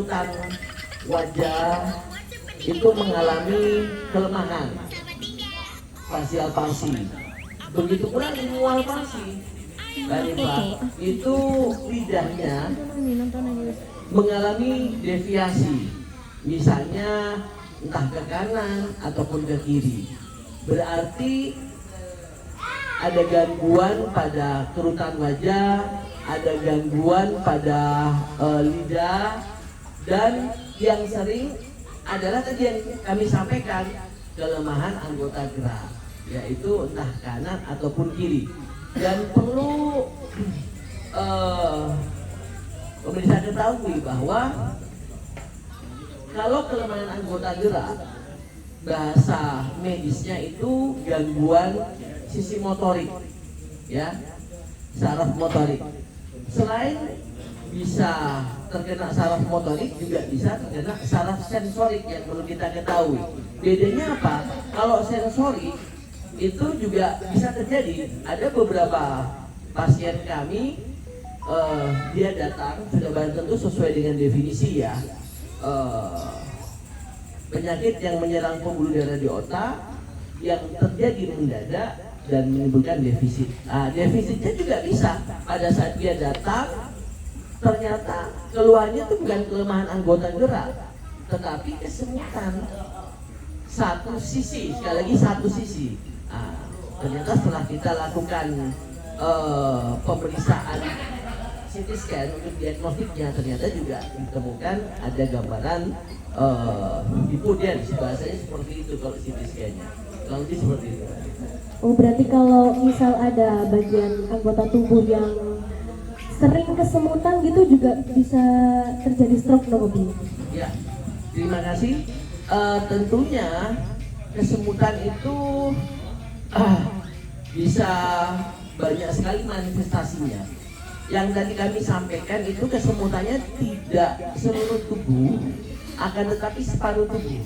kerutan wajah itu mengalami kelemahan facial palsi. Begitu pula lingual palsi. Itu lidahnya mengalami deviasi, misalnya entah ke kanan ataupun ke kiri. Berarti ada gangguan pada kerutan wajah, ada gangguan pada lidah, dan yang sering adalah tadi yang kami sampaikan, kelemahan anggota gerak, yaitu entah kanan ataupun kiri. Dan perlu pemirsa ketahui bahwa kalau kelemahan anggota gerak, bahasa medisnya itu gangguan sisi motorik, ya, saraf motorik. Selain bisa terkena saraf motorik, juga bisa terkena saraf sensorik yang perlu kita ketahui. Bedanya apa? Kalau sensorik itu juga bisa terjadi. Ada beberapa pasien kami, dia datang sudah barang tentu sesuai dengan definisi ya, penyakit yang menyerang pembuluh darah di otak yang terjadi mendadak dan menimbulkan defisit. Defisitnya juga bisa pada saat dia datang, ternyata keluarnya itu bukan kelemahan anggota gerak, tetapi kesemutan satu sisi, sekali lagi satu sisi. Ternyata setelah kita lakukan pemeriksaan CT scan untuk diagnostiknya, ternyata juga ditemukan ada gambaran hipodens, bahasanya seperti itu kalau CT scan-nya. Kalau lebih seperti itu. Oh, berarti kalau misal ada bagian anggota tubuh yang sering kesemutan gitu juga bisa terjadi stroke, no, Bu? Ya, terima kasih. Tentunya kesemutan itu bisa banyak sekali manifestasinya. Yang tadi kami sampaikan itu kesemutannya tidak seluruh tubuh, akan tetapi separuh tubuh.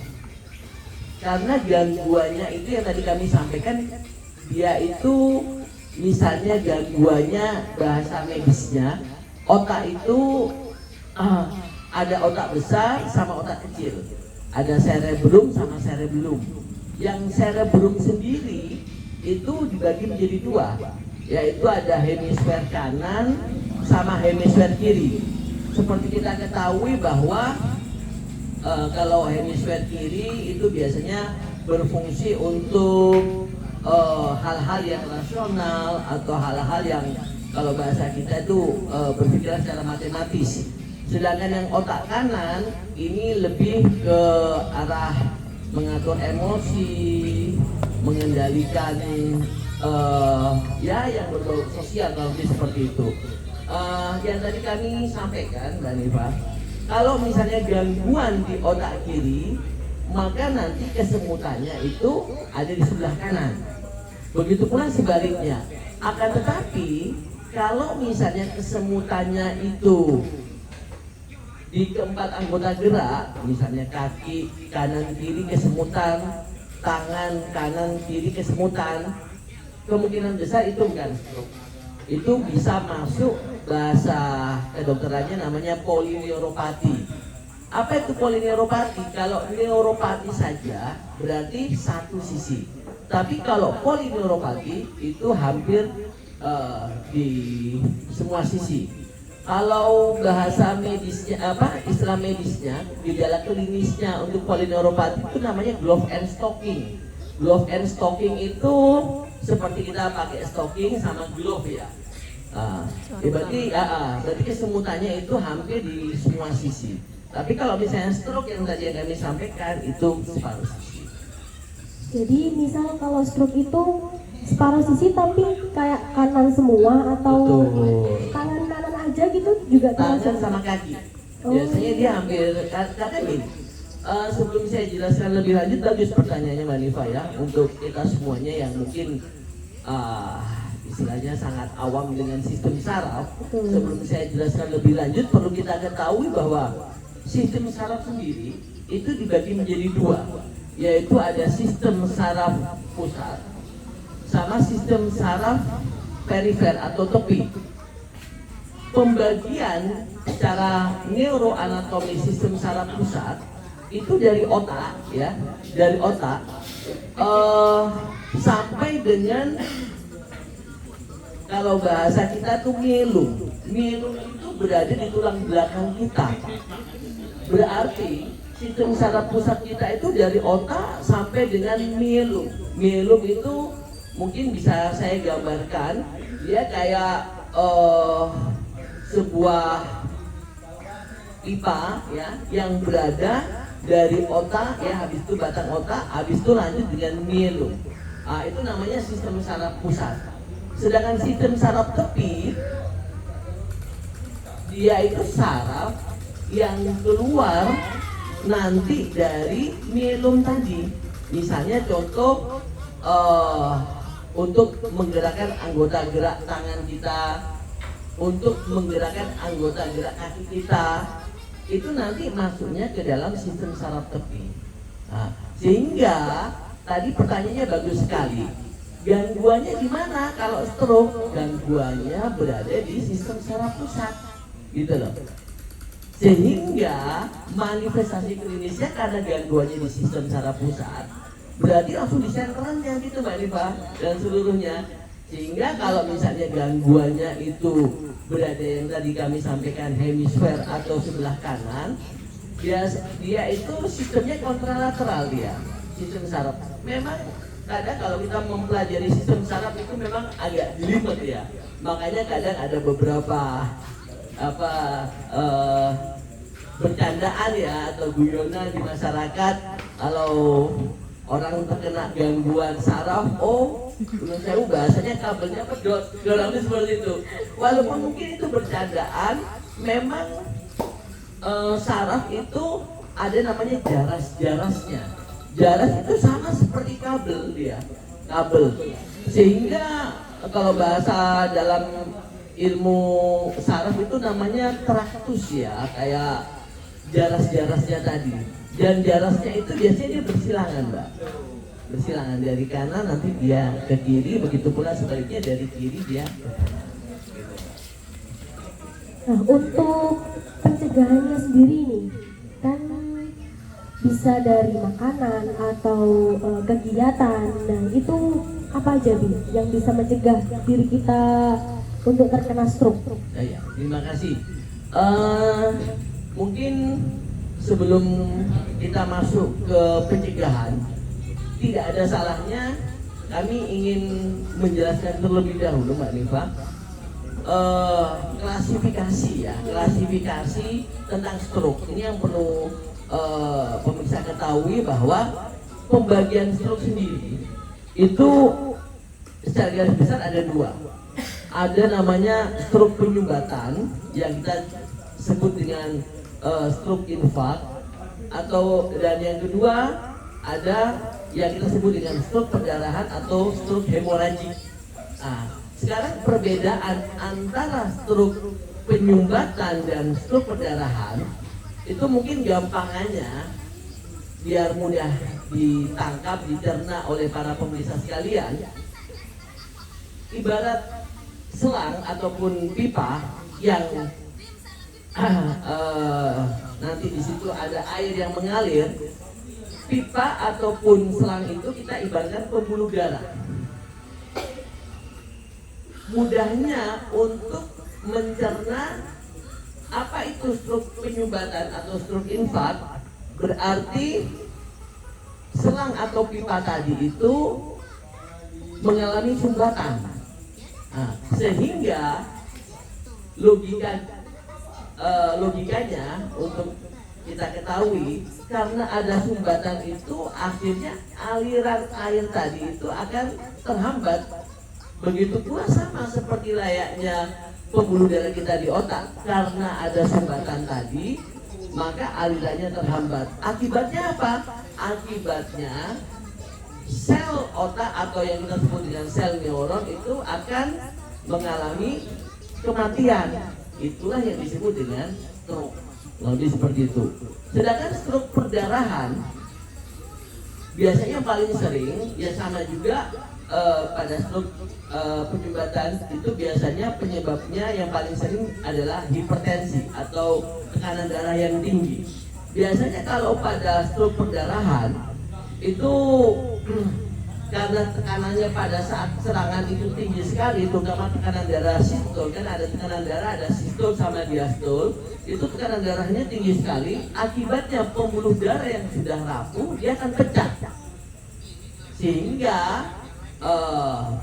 Karena gangguannya itu yang tadi kami sampaikan, dia itu misalnya gangguannya bahasa medisnya, otak itu ada otak besar sama otak kecil, ada cerebrum sama cerebellum. Yang cerebrum sendiri itu dibagi menjadi dua, yaitu ada hemisfer kanan sama hemisfer kiri. Seperti kita ketahui bahwa kalau hemisfer kiri itu biasanya berfungsi untuk hal-hal yang rasional atau hal-hal yang kalau bahasa kita itu berpikiran secara matematis. Sedangkan yang otak kanan ini lebih ke arah mengatur emosi, mengendalikan ya yang berbau sosial, kalau seperti itu. Yang tadi kami sampaikan, Mbak Nifa, kalau misalnya gangguan di otak kiri, maka nanti kesemutannya itu ada di sebelah kanan. Begitu pula sebaliknya. Akan tetapi kalau misalnya kesemutannya itu di keempat anggota gerak, misalnya kaki kanan kiri kesemutan, tangan kanan kiri kesemutan, kemungkinan besar itu bukan stroke. Itu bisa masuk bahasa kedokterannya namanya polineuropati. Apa itu polineuropati? Kalau neuropati saja berarti satu sisi. Tapi kalau polineuropati itu hampir di semua sisi. Kalau bahasa medisnya istilah medisnya, gejala klinisnya untuk polineuropati itu namanya glove and stocking. Glove and stocking itu seperti kita pakai stocking sama glove ya. Berarti kesemutannya itu hampir di semua sisi. Tapi kalau misalnya stroke yang tadi kami sampaikan itu separuh sisi. Jadi misal kalau stroke itu separuh sisi tapi kayak kanan semua atau tangan kanan aja gitu juga terasa? Tangan sama kaki. Biasanya dia hampir karena ini. Sebelum saya jelaskan lebih lanjut, bagus pertanyaannya Mbak Nifa ya, untuk kita semuanya yang mungkin istilahnya sangat awam dengan sistem saraf. Sebelum saya jelaskan lebih lanjut, perlu kita ketahui bahwa sistem saraf sendiri itu dibagi menjadi dua, yaitu ada sistem saraf pusat sama sistem saraf perifer atau tepi. pembagian secara neuroanatomi sistem saraf pusat itu dari otak ya, dari otak sampai dengan kalau bahasa kita tuh mielum. Mielum itu berada di tulang belakang kita. Berarti sistem saraf pusat kita itu dari otak sampai dengan mielum. Mielum itu mungkin bisa saya gambarkan, dia kayak sebuah pipa ya yang berada dari otak ya, habis itu batang otak, habis itu lanjut dengan mielum. Itu namanya sistem saraf pusat. Sedangkan sistem saraf tepi, dia itu saraf yang keluar nanti dari mielum tadi. Misalnya contoh untuk menggerakkan anggota gerak tangan kita, untuk menggerakkan anggota gerak kaki kita, itu nanti masuknya ke dalam sistem saraf tepi. Sehingga tadi pertanyaannya bagus sekali. Gangguannya di mana kalau stroke? Gangguannya berada di sistem saraf pusat, gitu loh. Sehingga manifestasi klinisnya karena gangguannya di sistem saraf pusat, berarti langsung disenterannya gitu Mbak Rifa dan seluruhnya. Sehingga kalau misalnya gangguannya itu berada yang tadi kami sampaikan hemisfer atau sebelah kanan, dia itu sistemnya kontralateral dia, sistem saraf. Memang kadang kalau kita mempelajari sistem saraf itu memang agak jelimet ya. Makanya kadang ada beberapa bercandaan ya atau guyonan di masyarakat kalau orang terkena gangguan saraf, menurut saya bahasanya kabelnya pedot, kurangnya seperti itu. Walaupun mungkin itu bercandaan, memang saraf itu ada namanya jaras-jarasnya. Jaras itu sama seperti kabel dia, kabel. Sehingga kalau bahasa dalam ilmu saraf itu namanya traktus ya, kayak jaras-jarasnya tadi. Dan jarasnya itu biasanya dia bersilangan Mbak, bersilangan dari kanan nanti dia ke kiri, begitu pula sebaliknya dari kiri dia. Nah, untuk pencegahannya sendiri nih, kan bisa dari makanan atau kegiatan. Nah, itu apa aja Bi yang bisa mencegah diri kita untuk terkena stroke? Ya, terima kasih. Mungkin sebelum kita masuk ke pencegahan, tidak ada salahnya kami ingin menjelaskan terlebih dahulu Mbak Nifa, klasifikasi ya, klasifikasi tentang stroke. Ini yang perlu pemirsa ketahui bahwa pembagian stroke sendiri itu secara garis besar ada dua. Ada namanya stroke penyumbatan yang kita sebut dengan stroke infarct, dan yang kedua ada yang kita sebut dengan stroke perdarahan atau stroke hemoragik. Sekarang perbedaan antara stroke penyumbatan dan stroke perdarahan itu mungkin gampangannya biar mudah ditangkap, dicerna oleh para pemirsa sekalian. Ibarat selang ataupun pipa yang nanti di situ ada air yang mengalir. Pipa ataupun selang itu kita ibaratkan pembuluh darah. Mudahnya untuk mencerna apa itu stroke penyumbatan atau stroke infarct, berarti selang atau pipa tadi itu mengalami sumbatan. Sehingga logikanya untuk kita ketahui, karena ada sumbatan itu akhirnya aliran air tadi itu akan terhambat. Begitu pula sama seperti layaknya pembuluh darah kita di otak, karena ada sumbatan tadi maka alirannya terhambat. Akibatnya apa? Akibatnya sel otak atau yang kita sebut dengan sel neuron itu akan mengalami kematian. Itulah yang disebut dengan stroke. Lebih seperti itu. Sedangkan stroke perdarahan biasanya paling sering ya sama juga pada stroke penyumbatan itu biasanya penyebabnya yang paling sering adalah hipertensi atau tekanan darah yang tinggi. Biasanya kalau pada stroke perdarahan itu karena tekanannya pada saat serangan itu tinggi sekali, terutama tekanan darah sistol, kan ada tekanan darah, ada sistol sama diastol, itu tekanan darahnya tinggi sekali, akibatnya pembuluh darah yang sudah rapuh dia akan pecah, sehingga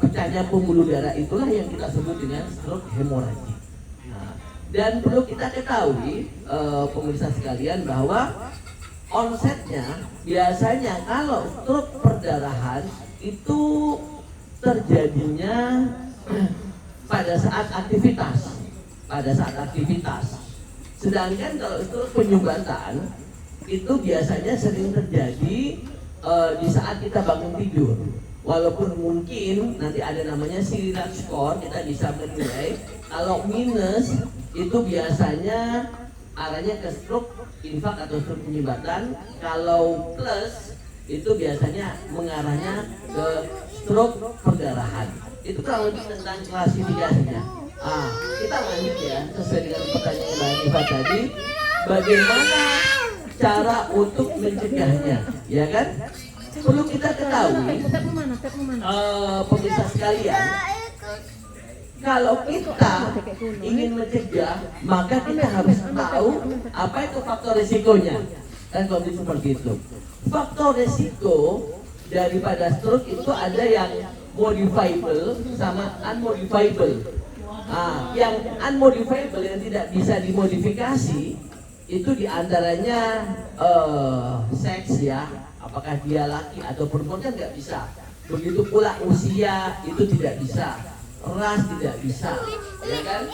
pecahnya pembuluh darah itulah yang kita sebut dengan stroke hemoragik. Nah, dan perlu kita ketahui pemirsa sekalian bahwa onsetnya biasanya kalau stroke perdarahan itu terjadinya pada saat aktivitas, sedangkan kalau stroke penyumbatan itu biasanya sering terjadi di saat kita bangun tidur. Walaupun mungkin nanti ada namanya Sirirat score, kita bisa menilai kalau minus itu biasanya arahnya ke stroke infak atau stroke penyumbatan, kalau plus itu biasanya mengarahnya ke stroke perdarahan. Itu kurang lebih tentang klasifikasinya. Kita lanjut ya, sesuai dengan pertanyaan Mbak Hanifah tadi, bagaimana cara untuk mencegahnya, ya kan? Perlu kita ketahui, pemirsa sekalian, kalau kita ingin mencegah, maka kita harus tahu apa itu faktor risikonya. Dan kondisi seperti itu. Faktor risiko daripada stroke itu ada yang modifiable sama unmodifiable. Yang unmodifiable yang tidak bisa dimodifikasi itu diantaranya seks ya, apakah dia laki atau perempuan kan nggak bisa. Begitu pula usia itu tidak bisa. Ras tidak bisa, ya kan?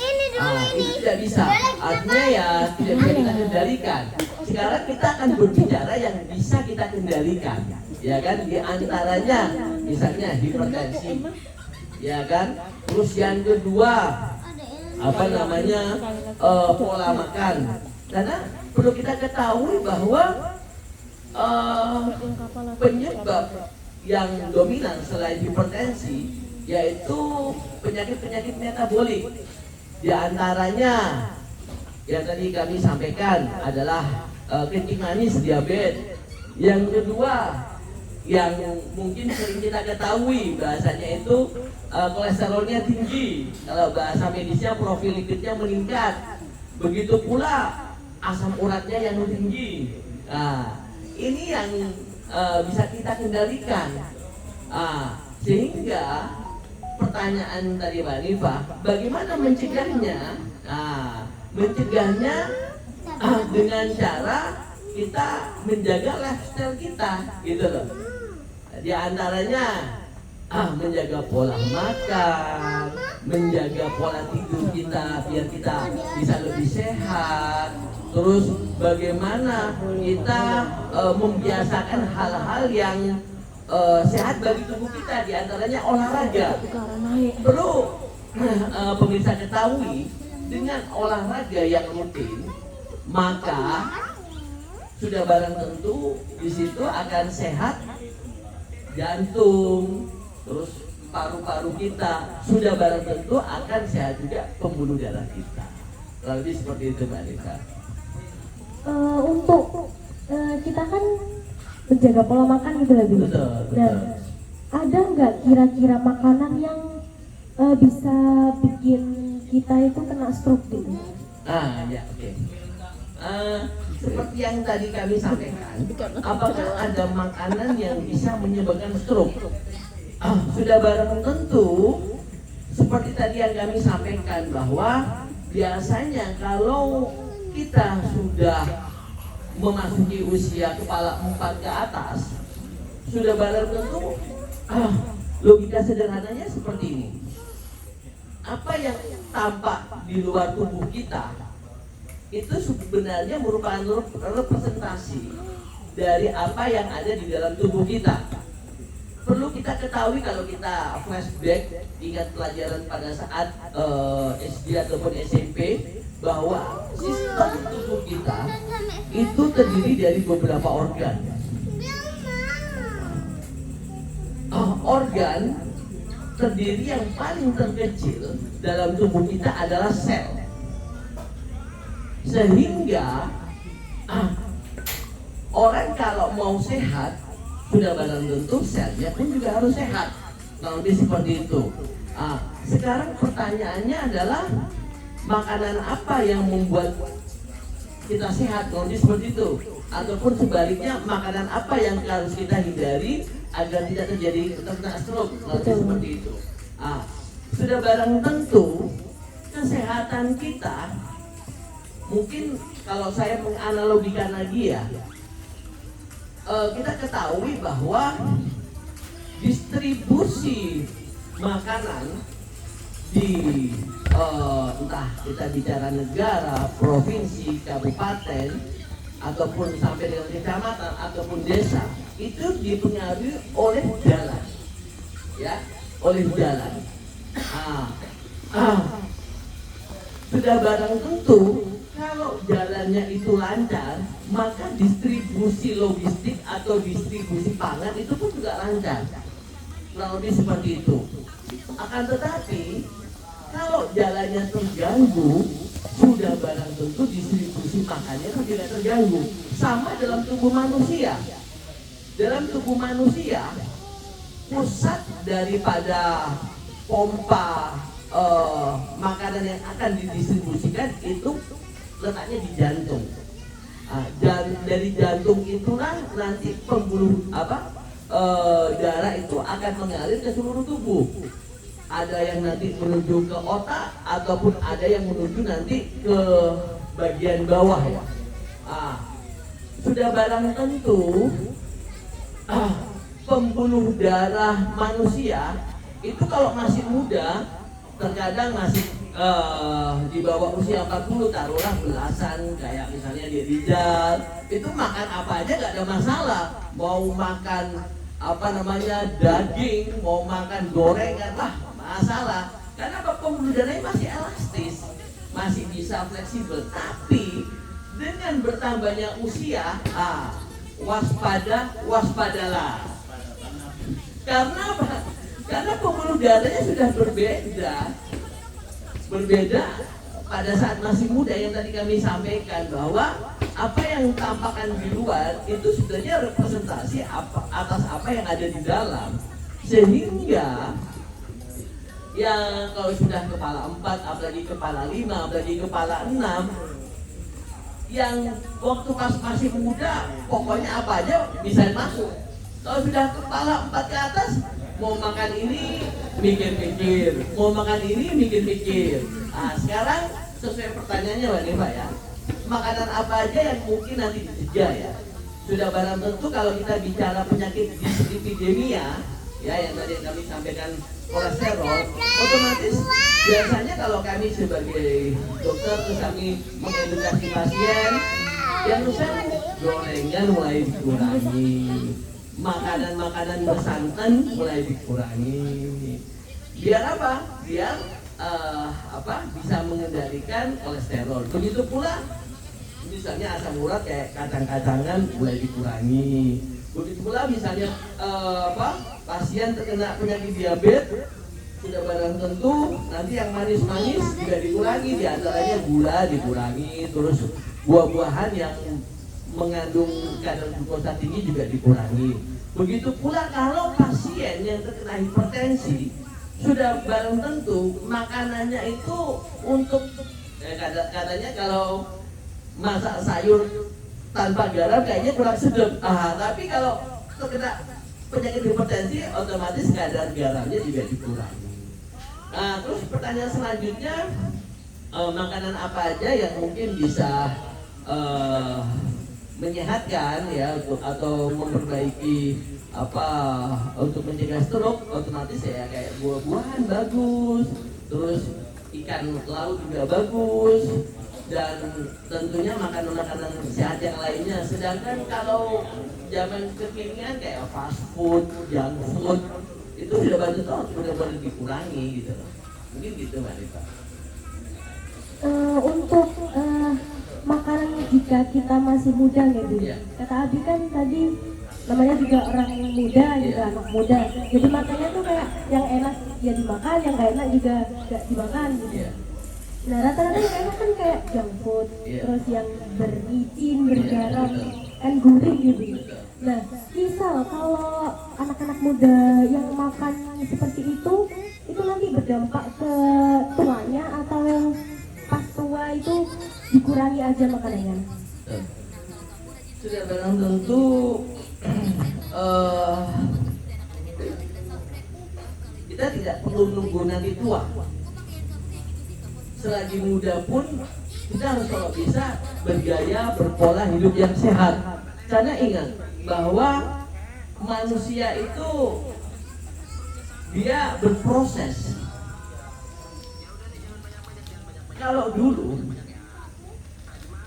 Itu tidak bisa. Artinya ya tidak bisa kita kendalikan. Sekarang kita akan berbicara yang bisa kita kendalikan, ya kan? Di antaranya misalnya hipertensi, ya kan? Terus yang kedua pola makan. Karena perlu kita ketahui bahwa penyebab yang dominan selain hipertensi yaitu penyakit-penyakit metabolik. Di antaranya yang tadi kami sampaikan adalah kencing manis, diabetes. Yang kedua yang mungkin sering kita ketahui bahasanya itu kolesterolnya tinggi. Kalau bahasa medisnya profil lipidnya meningkat. Begitu pula asam uratnya yang tinggi. Ini yang bisa kita kendalikan. Sehingga pertanyaan tadi Mbak Hanifah, bagaimana mencegahnya? Mencegahnya dengan cara kita menjaga lifestyle kita, gitu loh. Di antaranya menjaga pola makan, menjaga pola tidur kita biar kita bisa lebih sehat. Terus bagaimana kita membiasakan hal-hal yang sehat bagi tubuh kita, diantaranya olahraga. Perlu pemirsa ketahui, dengan olahraga yang rutin, maka sudah barang tentu di situ akan sehat jantung, terus paru-paru kita, sudah barang tentu akan sehat juga pembuluh darah kita. Lebih seperti itu Mbak Nisa. Untuk kita kan menjaga pola makan gitu lah, Bu. Nah, ada nggak kira-kira makanan yang bisa bikin kita itu kena stroke gitu? Ya, oke. Seperti yang tadi kami sampaikan, apakah ada makanan yang bisa menyebabkan stroke? Sudah barang tentu, seperti tadi yang kami sampaikan bahwa biasanya kalau kita sudah memasuki usia kepala 4 ke atas, sudah barang tentu logika sederhananya seperti ini. Apa yang tampak di luar tubuh kita itu sebenarnya merupakan representasi dari apa yang ada di dalam tubuh kita. Perlu kita ketahui kalau kita flashback, ingat pelajaran pada saat SD ataupun SMP, bahwa sistem tubuh kita itu terdiri dari beberapa organ. Organ terdiri yang paling terkecil dalam tubuh kita adalah sel. Sehingga orang kalau mau sehat sudah barang tentu selnya pun juga harus sehat. Kurang lebih seperti itu. Sekarang pertanyaannya adalah makanan apa yang membuat kita sehat? Kurang lebih seperti itu. Ataupun sebaliknya makanan apa yang harus kita hindari agar tidak terjadi terkena stroke? Kurang lebih seperti itu. Sudah barang tentu kesehatan kita, mungkin kalau saya menganalogikan lagi ya, kita ketahui bahwa distribusi makanan di entah kita bicara negara, provinsi, kabupaten, ataupun sampai dengan kecamatan ataupun desa, itu dipengaruhi oleh jalan, ya, oleh jalan. Sudah barang tentu kalau jalannya itu lancar, maka distribusi logistik atau distribusi pangan itu pun juga lancar. Kurang lebih seperti itu. Akan tetapi kalau jalannya terganggu, sudah barang tentu distribusi makannya itu tidak terganggu. Sama dalam tubuh manusia. Dalam tubuh manusia, pusat daripada pompa makanan yang akan didistribusikan itu letaknya di jantung. Dan dari jantung itulah nanti pembuluh darah itu akan mengalir ke seluruh tubuh. Ada yang nanti menuju ke otak ataupun ada yang menuju nanti ke bagian bawah ya. Sudah barang tentu pembuluh darah manusia itu kalau masih muda terkadang masih di bawah usia 40, taruhlah belasan, kayak misalnya dia Rizal, itu makan apa aja gak ada masalah. Mau makan daging, mau makan gorengan lah masalah. Karena pembuluh darahnya masih elastis, masih bisa fleksibel. Tapi dengan bertambahnya usia, waspadalah. Karena apa? Karena pembuluh darahnya sudah berbeda pada saat masih muda, yang tadi kami sampaikan bahwa apa yang tampakkan di luar itu sebenarnya representasi atas apa yang ada di dalam. Sehingga yang kalau sudah kepala 4, apalagi kepala 5, apalagi kepala 6, yang waktu pas masih muda pokoknya apa aja bisa masuk. Kalau sudah kepala 4 ke atas, mau makan ini mikir-mikir, mau makan ini mikir-mikir. Sekarang sesuai pertanyaannya Mbak Neva ya, makanan apa aja yang mungkin nanti dicegah ya? Sudah barang tentu kalau kita bicara penyakit dislipidemia ya, yang tadi kami sampaikan, kolesterol, otomatis biasanya kalau kami sebagai dokter terus kami mengedukasi pasien, yang gorengan mulai dikurangi, makanan-makanan bersantan mulai dikurangi. Biar apa? Biar bisa mengendalikan kolesterol. Begitu pula misalnya asam urat kayak kacang-kacangan mulai dikurangi. Begitu pula misalnya pasien terkena penyakit diabetes, sudah barang tentu nanti yang manis-manis juga dikurangi, diantaranya gula dikurangi, terus buah-buahan yang mengandung kadar glukosa tinggi juga dikurangi. Begitu pula kalau pasien yang terkena hipertensi, sudah barang tentu makanannya itu untuk katanya kalau masak sayur tanpa garam kayaknya kurang sedap. Tapi kalau terkena penyakit hipertensi otomatis kadar garamnya juga dikurangi. Terus pertanyaan selanjutnya, makanan apa aja yang mungkin bisa menyehatkan ya atau memperbaiki untuk mencegah stroke? Otomatis ya kayak buah-buahan bagus, terus ikan laut juga bagus, dan tentunya makanan-makanan sehat yang lainnya. Sedangkan kalau zaman kekinian kayak fast food, junk food, itu sudah benar-benar dikurangi gitu loh. Mungkin gitu Mbak Rita. Untuk makanan jika kita masih muda ya Bu, Iya. kata Abi kan tadi namanya juga orang muda juga anak muda, jadi makannya tuh kayak yang enak ya dimakan, yang gak enak juga gak dimakan gitu. Iya. Nah rata-rata yang enak kan kayak junk food, terus yang bermicin, bergaram, kan gurih gitu. Nah misal kalau anak-anak muda yang makan seperti itu nanti berdampak ke tuanya atau yang pas tua itu dikurangi aja makanannya. Sudah barang tentu kita tidak perlu nunggu nanti tua. Selagi muda pun kita harus kalau bisa bergaya berpola hidup yang sehat. Karena ingat bahwa manusia itu dia berproses. Kalau dulu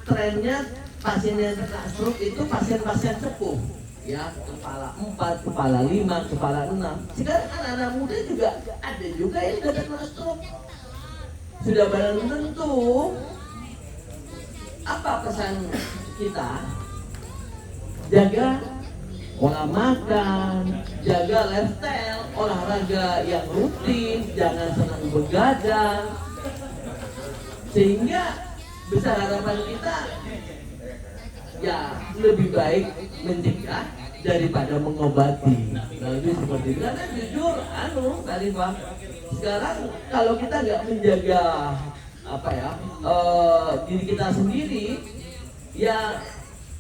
trennya pasien yang kena stroke itu pasien-pasien sepuh, ya, kepala 4, kepala 5, kepala 6. Sekarang anak-anak muda juga ada juga yang sudah kena stroke. Sudah barang tentu apa pesan kita? Jaga pola makan, jaga lifestyle, olahraga yang rutin, jangan senang begadang, sehingga besar harapan kita ya lebih baik mencegah daripada mengobati. Nah itu seperti itu. Karena jujur, Pak, sekarang kalau kita nggak menjaga diri kita sendiri, ya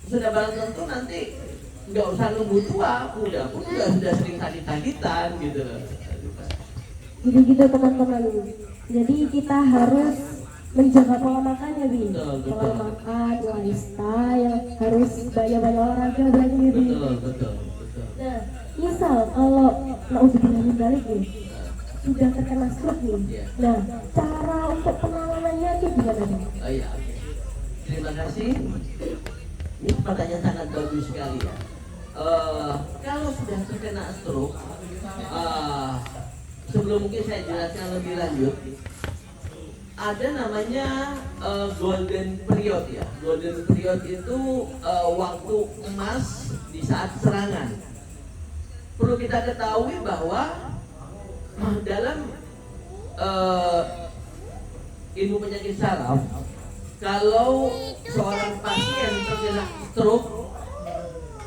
sudah barang tentu nanti nggak usah nunggu tua, muda pun sudah sering sakit-sakitan gitu. Jadi gitu teman-teman. Jadi kita harus menjaga pola makan ya Bi. Pola makan, lifestyle, harus banyak-banyak olahraga berarti ya Bi. Betul. Nah, misal kalau naudzubillah min dzalik nih, sudah terkena stroke nih. Nah, cara untuk penanganannya itu gimana nih? Oh iya, oke. Terima kasih. Ini pertanyaan sangat bagus sekali ya. Kalau sudah terkena stroke, sebelum mungkin saya jelaskan lebih lanjut, ada namanya golden period ya. Golden period itu waktu emas di saat serangan. Perlu kita ketahui bahwa dalam ilmu penyakit saraf, kalau seorang pasien terkena stroke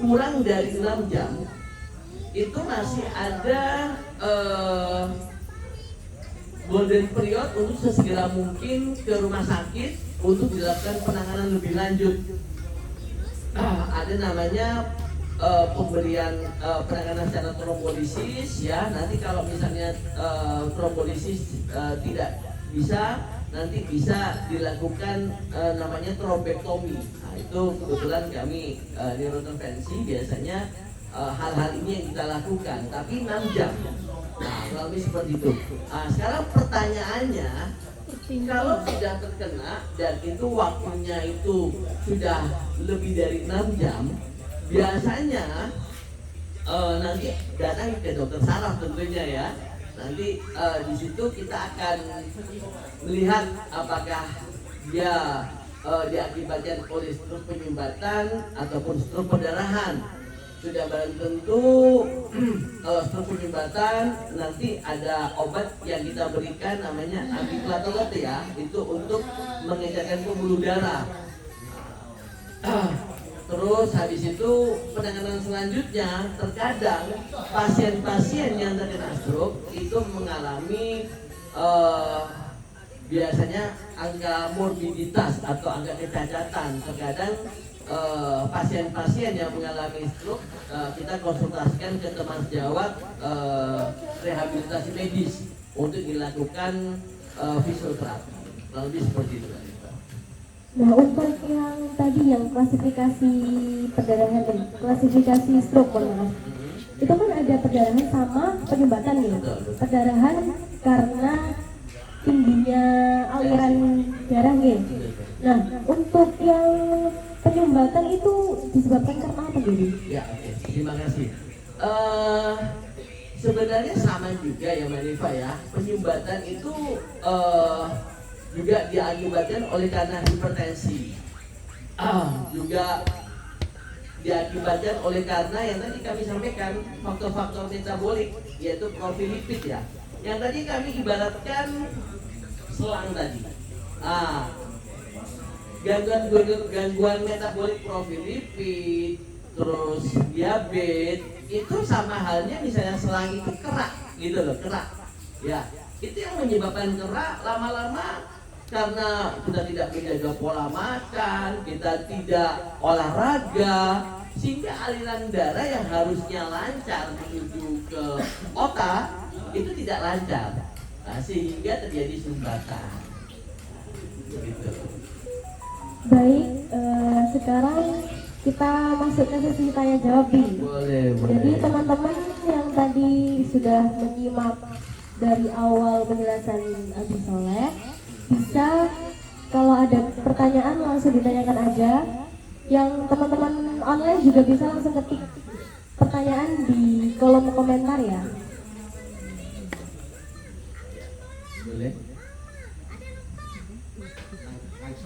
kurang dari 6 jam, itu masih ada golden period untuk sesegera mungkin ke rumah sakit untuk dilakukan penanganan lebih lanjut. Ada namanya pemberian penanganan secara trombolisis ya. Nanti kalau misalnya trombolisis tidak bisa, nanti bisa dilakukan namanya trombektomi. Nah, itu kebetulan kami neurointervensi biasanya hal-hal ini yang kita lakukan, tapi 6 jam. Nah, kurang lebih seperti itu. Nah, sekarang pertanyaannya, kalau sudah terkena dan itu waktunya itu sudah lebih dari 6 jam, biasanya nanti datang ke dokter saraf tentunya ya. Nanti di situ kita akan melihat apakah dia diakibatkan oleh stroke penyumbatan ataupun stroke perdarahan. Sudah barang tentu kalau stroke penyumbatan nanti ada obat yang kita berikan namanya antiplatelet ya, itu untuk mengejarkan pembuluh darah. Terus habis itu penanganan selanjutnya, terkadang pasien-pasien yang terkena stroke itu mengalami biasanya angka morbiditas atau angka kecacatan. Terkadang pasien-pasien yang mengalami stroke kita konsultasikan ke teman sejawat rehabilitasi medis untuk dilakukan fisioterapi. Lebih seperti itu. Nah, untuk yang tadi yang klasifikasi perdarahan dan klasifikasi stroke, itu kan ada perdarahan sama penyumbatan nih. Perdarahan karena tingginya aliran darah nih. Nah, untuk yang penyumbatan itu disebabkan karena apa jadi? Ya, oke. Terima kasih. Sebenarnya sama juga ya Mbak Nifa ya. Penyumbatan itu juga diakibatkan oleh karena hipertensi, juga diakibatkan oleh karena yang tadi kami sampaikan faktor-faktor metabolik, yaitu profil lipid ya. Yang tadi kami ibaratkan selang tadi. Gangguan metabolik profil lipid, terus diabetes, itu sama halnya misalnya selang itu kerak gitu loh, kerak. Ya, itu yang menyebabkan kerak lama-lama karena kita tidak menjaga pola makan, kita tidak olahraga, sehingga aliran darah yang harusnya lancar menuju ke otak itu tidak lancar. Nah, sehingga terjadi sumbatan. Gitu. Baik, sekarang kita masuk ke sesi tanya jawab nih. Boleh. Jadi teman-teman yang tadi sudah menyimak dari awal penjelasan Abi Soleh, bisa kalau ada pertanyaan langsung ditanyakan aja. Yang teman-teman online juga bisa langsung ketik pertanyaan di kolom komentar ya. Boleh.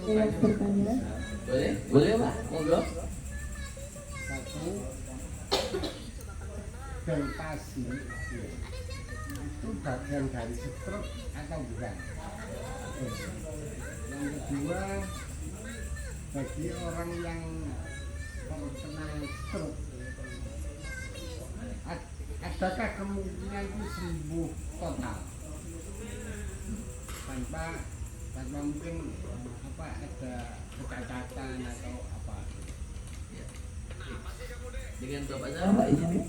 Yang bertanya. Boleh Pak, monggo. Satu, delpasi itu bagian dari stroke atau bukan? Yang kedua, bagi orang yang terkena stroke, adakah kemungkinan itu sembuh total tanpa mungkin ada kecacatan atau apa? Dengan Bapak siapa Pak ini?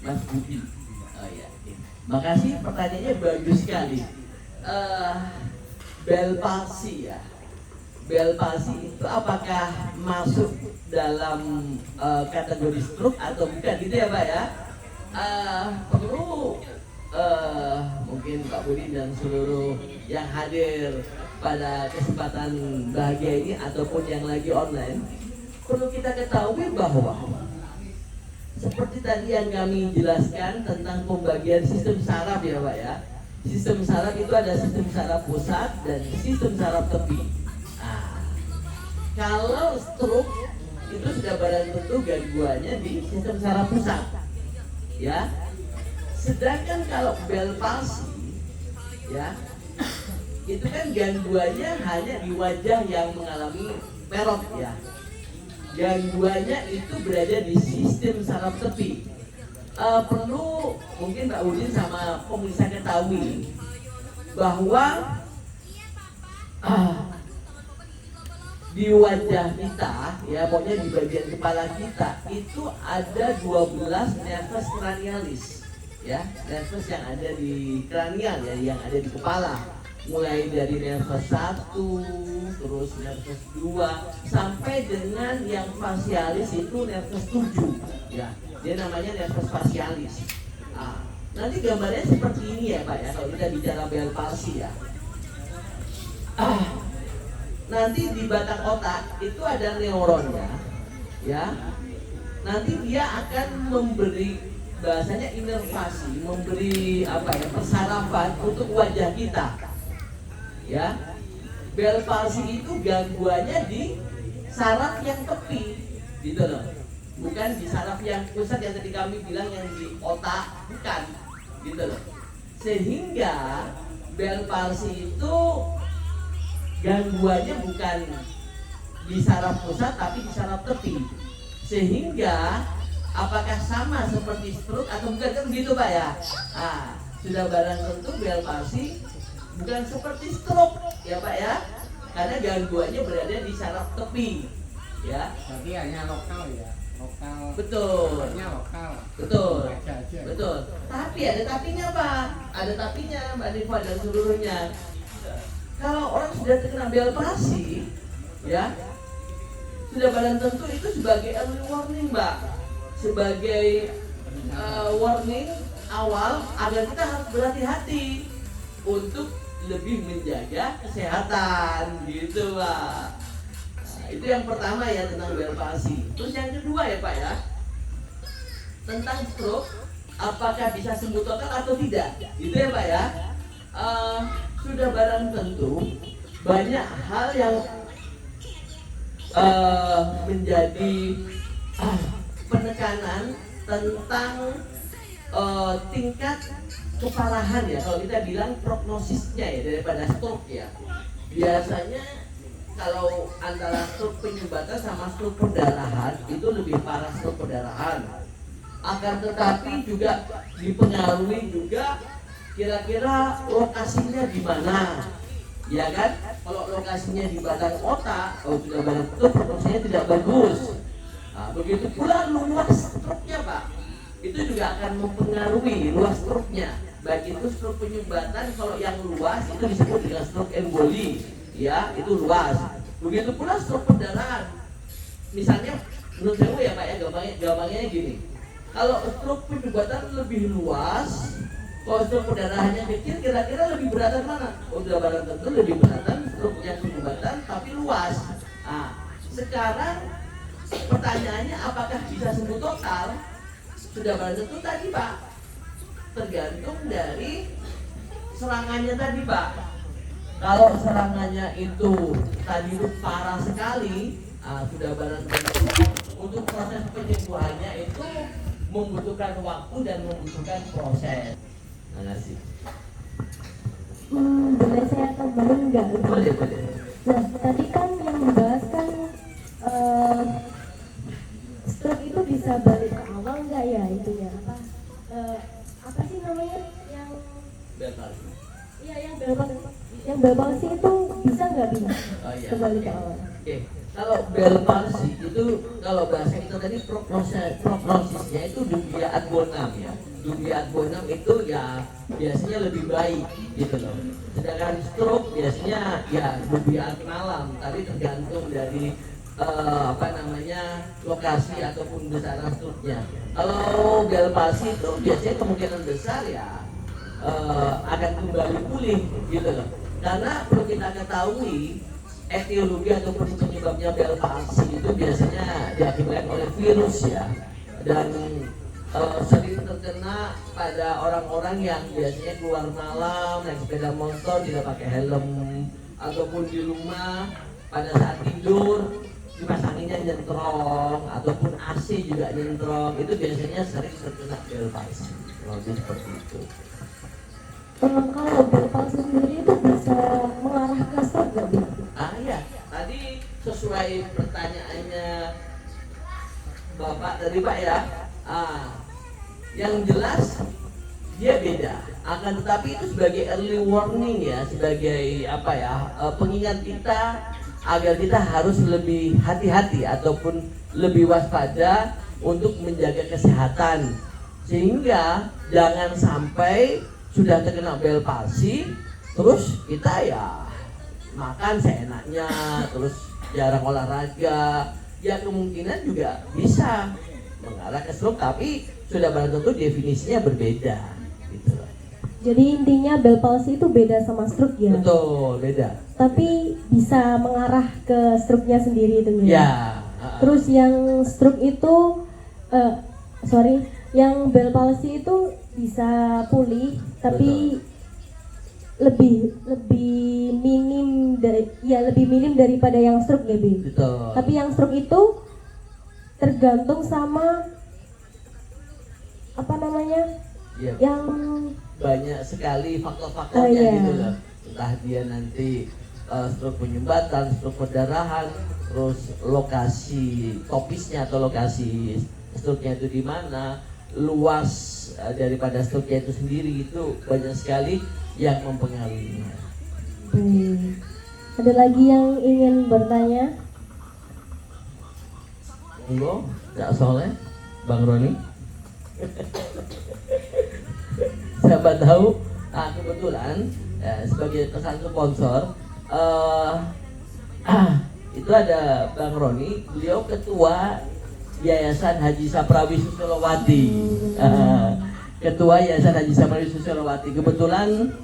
Mas Budi. Oh iya. Makasih, pertanyaannya bagus sekali. Bel palsi ya. Bel palsi itu apakah masuk dalam kategori stroke atau bukan gitu ya Pak ya? Perlu mungkin Pak Budi dan seluruh yang hadir pada kesempatan bahagia ini ataupun yang lagi online, perlu kita ketahui bahwa seperti tadi yang kami jelaskan tentang pembagian sistem saraf ya Pak ya. Sistem saraf itu ada sistem saraf pusat dan sistem saraf tepi. Nah, kalau stroke itu sudah barang tentu gangguannya di sistem saraf pusat, ya. Sedangkan kalau bel palsi, ya, itu kan gangguannya hanya di wajah yang mengalami perot ya. Gangguannya itu berada di sistem saraf tepi. Perlu mungkin Mbak Udin sama pemirsa ketahui bahwa di wajah kita ya, pokoknya di bagian kepala kita itu ada 12 nervus cranialis ya, nervus yang ada di kranial ya, yang ada di kepala, mulai dari nervus 1 terus nervus 2 sampai dengan yang facialis itu nervus 7 ya, dia namanya nervus facialis. Nanti gambarnya seperti ini ya Pak ya, kalau kita bicara bel palsi ya. Nanti di batang otak itu ada neuronnya ya, nanti dia akan memberi, bahasanya inervasi, memberi apa ya, persarafan untuk wajah kita ya. Bel palsi itu gangguannya di saraf yang tepi gitu loh, bukan di saraf yang pusat yang tadi kami bilang yang di otak, bukan gitu loh. Sehingga bel palsi itu gangguannya bukan di saraf pusat tapi di saraf tepi, sehingga apakah sama seperti stroke atau bukan, kan begitu Pak ya. Sudah barang tentu bel palsi bukan seperti stroke ya Pak ya, karena gangguannya berada di saraf tepi ya. Berarti hanya lokal ya, lokal. Betul. Hanya lokal. Betul. Aja. Betul. Tapi ada tapinya Pak, ada tapinya Mbak Nifa dan seluruhnya. Kalau orang sudah terkena bel palsi, ya, sudah barang tentu itu sebagai early warning Mbak, sebagai warning awal agar kita harus berhati-hati untuk lebih menjaga kesehatan, gitu Pak. Nah, itu yang pertama ya tentang bel palsi. Terus yang kedua ya Pak ya, tentang stroke, apakah bisa sembuh total atau tidak, gitu ya Pak ya. Sudah barang tentu banyak hal yang menjadi penekanan tentang tingkat keparahan ya, kalau kita bilang prognosisnya ya daripada stroke ya. Biasanya kalau antara stroke penyumbatan sama stroke perdarahan itu lebih parah stroke perdarahan. Akan tetapi juga dipengaruhi juga kira-kira lokasinya di mana, ya kan? Kalau lokasinya di batang otak, kalau sudah batang itu prognosisnya tidak bagus. Nah, begitu pula luas stroke-nya Pak, itu juga akan mempengaruhi luas stroke-nya. Baik itu stroke penyumbatan, kalau yang luas itu disebut dengan stroke emboli, ya itu luas. Begitu pula stroke perdarahan. Misalnya, menurut saya ya Pak ya, gampangnya gini. Kalau stroke penyumbatan lebih luas, kalau stroke perdarahannya kecil, kira-kira lebih beratan mana? Udah barang tentu lebih beratan stroke yang penyumbatan tapi luas. Nah, sekarang pertanyaannya apakah bisa sembuh total? Sudah barang tentu tadi Pak, tergantung dari serangannya tadi Pak. Kalau serangannya itu tadi itu parah sekali, sudah barang tentu untuk proses penyembuhannya itu membutuhkan waktu dan membutuhkan proses. Terima kasih. Boleh saya tambahin nggak? Boleh. Nah, tadi kan yang dibahas kan stroke itu bisa balik ke awal nggak ya itunya apa sih namanya yang Bel palsi. iya yang bel palsi itu bisa nggak Oh, iya. kembali ke awal? Oke. Kalau bel palsi itu kalau bahasa kita tadi prognosisnya itu dumbia ad bonum ya. Dumbia ad bonum itu ya biasanya lebih baik gitu loh. Sedangkan stroke biasanya ya dumbia ad malam, tapi tergantung dari lokasi ataupun besaran stroke-nya. Kalau bel palsi itu biasanya kemungkinan besar ya akan kembali pulih gitu loh. Karena perlu kita ketahui etiologi ataupun penyebabnya bel palsi itu biasanya diakibatkan oleh virus ya, dan sering terkena pada orang-orang yang biasanya keluar malam naik sepeda motor tidak pakai helm, ataupun di rumah pada saat tidur kipas anginnya nyentrong ataupun AC juga nyentrong, itu biasanya sering terkena bel palsi. Lebih seperti itu. Kalau bel palsi sendiri itu bisa mengarah ke stroke nggak Bu? Iya, tadi sesuai pertanyaannya Bapak tadi Pak ya. Yang jelas dia beda. Akan tetapi itu sebagai early warning ya, sebagai pengingat kita agar kita harus lebih hati-hati ataupun lebih waspada untuk menjaga kesehatan, sehingga jangan sampai sudah terkena bel palsi terus kita ya makan seenaknya, terus jarang olahraga, ya kemungkinan juga bisa mengarah ke stroke, tapi sudah barang tentu definisinya berbeda gitu. Jadi intinya bel palsi itu beda sama stroke ya? Betul, beda. Tapi bisa mengarah ke stroke-nya sendiri itu Ya. Terus yang stroke itu yang bel palsi itu bisa pulih, tapi lebih minim daripada yang stroke ya, Bi. Betul. Tapi yang stroke itu tergantung sama Ya, yang banyak sekali faktor-faktornya gitu loh. Entah dia nanti stroke penyumbatan, stroke perdarahan, terus lokasi topisnya atau lokasi stroke-nya itu di mana, luas daripada stroke-nya itu sendiri, itu banyak sekali yang mempengaruhinya. Ada lagi yang ingin bertanya? Monggo, Cak Soleh, Bang Roni. Siapa tahu, kebetulan sebagai pesan sponsor itu ada Bang Roni, beliau ketua Yayasan Haji Saprawi Susilowati. Ketua Yayasan Haji Saprawi Susilowati. Kebetulan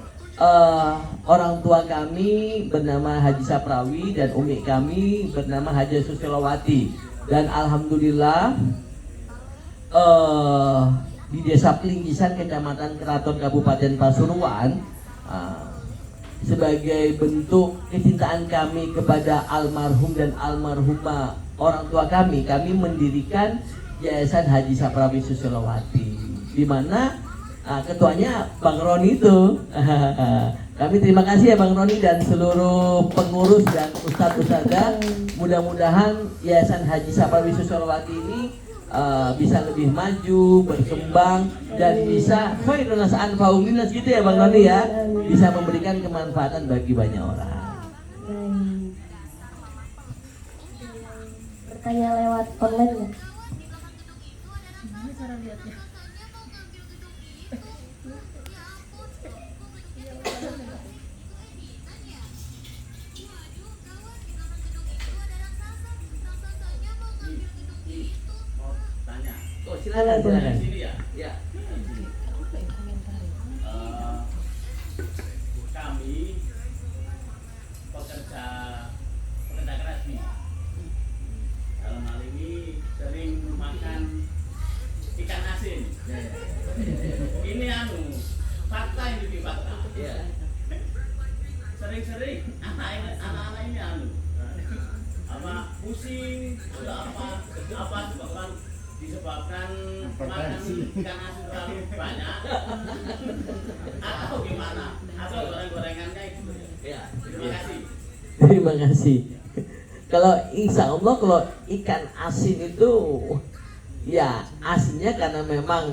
orang tua kami bernama Haji Saprawi dan umi kami bernama Haji Susilowati. Dan alhamdulillah di Desa Pelinggisan, Kecamatan Keraton, Kabupaten Pasuruan, sebagai bentuk kecintaan kami kepada almarhum dan almarhumah orang tua kami mendirikan Yayasan Haji Saprawi Susilowati, di mana ketuanya Bang Roni itu. Kami terima kasih ya Bang Roni dan seluruh pengurus dan ustadz-ustadzah. Mudah-mudahan Yayasan Haji Saprawi Susilowati ini bisa lebih maju, berkembang, dan bisa khairunas anfa'ulinas gitu ya Bang Roni ya, bisa memberikan kemanfaatan bagi banyak orang. Bertanya lewat online ya. Gimana cara lihatnya? Oh, silakan. Ya. Kami pekerja keras nih. Dalam hal ini sering makan ikan asin. Ini fakta ini fakta. Ya. Sering-sering anak-anak ini pusing, apa disebabkan makan ikan asin terlalu banyak atau gimana, atau goreng-gorengannya itu. Ya. Terima kasih. Terima kasih. Kalau insya Allah kalau ikan asin itu ya asinnya karena memang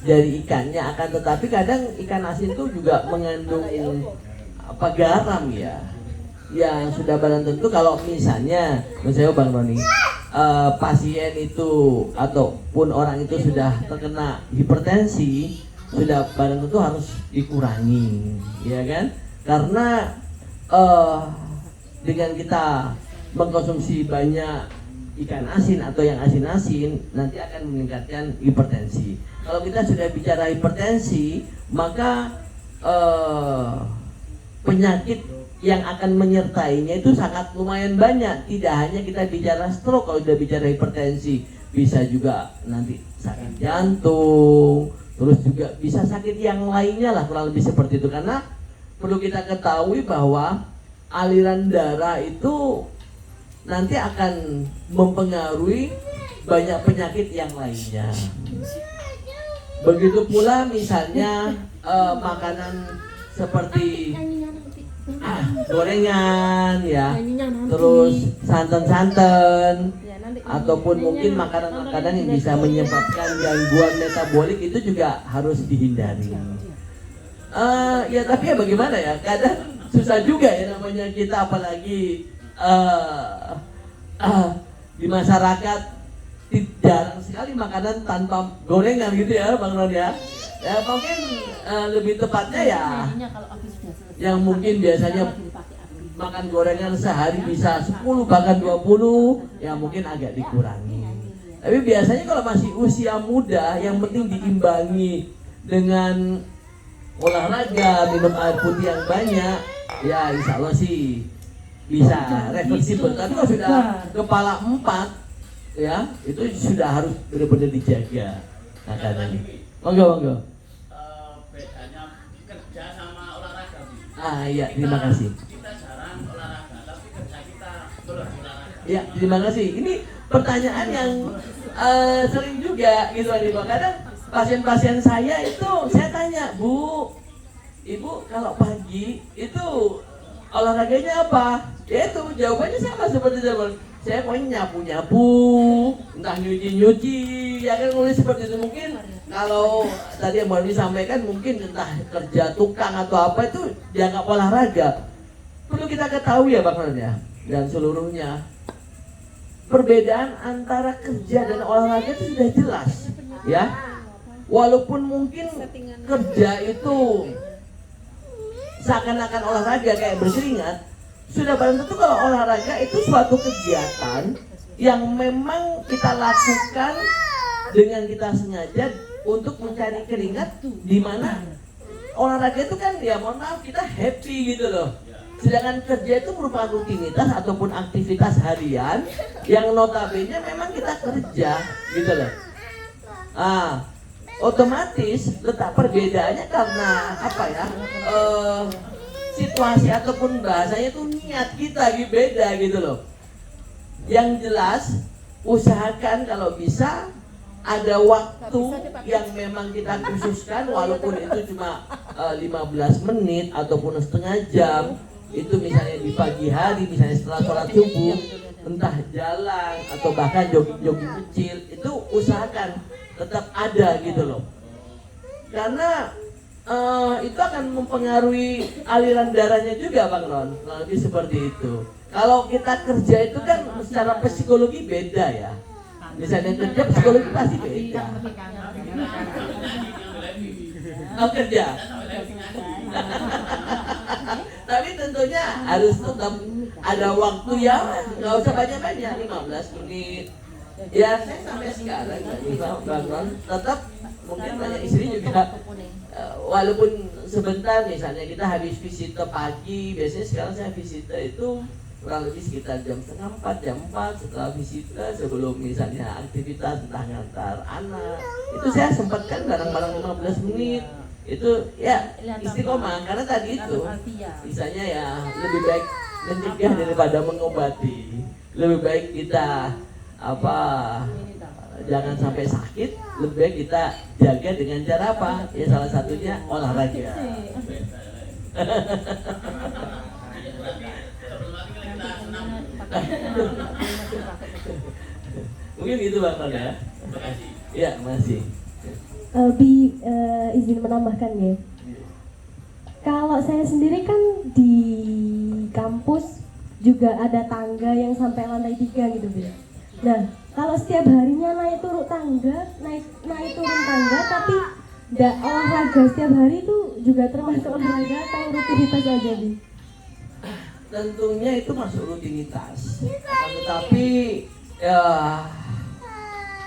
dari ikannya, akan tetapi kadang ikan asin itu juga mengandung garam ya. Yang sudah barang tentu kalau misalnya Bang Roni pasien itu ataupun orang itu sudah terkena hipertensi, sudah barang tentu harus dikurangi, ya kan? Karena dengan kita mengkonsumsi banyak ikan asin atau yang asin-asin nanti akan meningkatkan hipertensi. Kalau kita sudah bicara hipertensi, maka penyakit yang akan menyertainya itu sangat lumayan banyak. Tidak hanya kita bicara stroke, kalau sudah bicara hipertensi bisa juga nanti sakit jantung, terus juga bisa sakit yang lainnya lah, kurang lebih seperti itu. Karena perlu kita ketahui bahwa aliran darah itu nanti akan mempengaruhi banyak penyakit yang lainnya. Begitu pula misalnya makanan seperti gorengan ya, terus santan-santan, ataupun mungkin makanan-makanan yang bisa menyebabkan gangguan metabolik itu juga harus dihindari. Ya tapi ya bagaimana ya, kadang susah juga ya namanya kita, apalagi di masyarakat jarang sekali makanan tanpa gorengan gitu ya Bang Ron ya. Ya mungkin lebih tepatnya ya yang mungkin biasanya makan gorengan sehari bisa 10 bahkan 20, ya mungkin agak dikurangi. Tapi biasanya kalau masih usia muda, yang penting diimbangi dengan olahraga, minum air putih yang banyak, ya insya Allah sih bisa reversibel. Tapi kalau sudah kepala 4 ya, itu sudah harus benar-benar dijaga makanannya. Monggo. Bedanya kerja sama olahraga, Bu. Iya, terima kasih. Kita jarang olahraga, tapi kerja kita berolahraga. Ya, terima kasih. Ini pertanyaan yang sering juga gitu Pak. Kadang pasien-pasien saya itu saya tanya, Bu, Ibu kalau pagi itu olahraganya apa? Ya itu jawabannya sama seperti jawaban saya, pokoknya nyapu-nyapu, entah nyuci-nyuci, ya kan, nulis seperti itu. Mungkin kalau tadi yang baru disampaikan mungkin entah kerja tukang atau apa itu dianggap olahraga. Perlu kita ketahui ya Bang Ron ya, dan seluruhnya perbedaan antara kerja dan olahraga itu sudah jelas ya. Walaupun mungkin kerja itu seakan-akan olahraga kayak berkeringat, sudah barang tentu kalau olahraga itu suatu kegiatan yang memang kita lakukan dengan kita sengaja untuk mencari keringat, di mana olahraga itu kan ya mohon maaf kita happy gitu loh. Sedangkan kerja itu merupakan rutinitas ataupun aktivitas harian yang notabene memang kita kerja gitu loh. otomatis letak perbedaannya karena apa ya, situasi ataupun bahasanya itu niat kita beda gitu loh. Yang jelas usahakan kalau bisa ada waktu yang memang kita khususkan, walaupun itu cuma 15 menit ataupun setengah jam. Itu misalnya di pagi hari, misalnya setelah sholat subuh, entah jalan atau bahkan jogging-jogging kecil, itu usahakan tetap ada gitu loh. Karena itu akan mempengaruhi aliran darahnya juga Bang Ron, lebih seperti itu. Kalau kita kerja itu kan secara psikologi beda ya. Misalnya kerja psikologi pasti beda. Oh kerja. Tapi tentunya harus tetap ada waktu ya, nggak usah banyak-banyak, 15 menit. Ya saya sampai sekarang Bang Ron tetap mungkin banyak istri juga, walaupun sebentar misalnya kita habis visite pagi, biasanya sekarang saya visite itu kurang lebih sekitar jam setengah 4, jam 4 setelah visite, sebelum misalnya aktivitas entah ngantar anak, itu saya sempatkan bareng-bareng 15 menit. Itu ya istiqomah, karena tadi itu misalnya ya lebih baik mencegah daripada mengobati. Lebih baik kita jangan sampai sakit, lebih baik kita jaga dengan cara apa? Ya salah satunya olahraga. Mungkin gitu Bang Ron ya. Ya masih. Izin menambahkan ya. Kalau saya sendiri kan di kampus juga ada tangga yang sampai lantai 3 gitu Bi. Nah, kalau setiap harinya naik turun tangga, naik turun tangga, tapi nggak olahraga setiap hari itu juga termasuk olahraga atau rutinitas aja Bi? Tentunya itu masuk rutinitas. Tetapi ya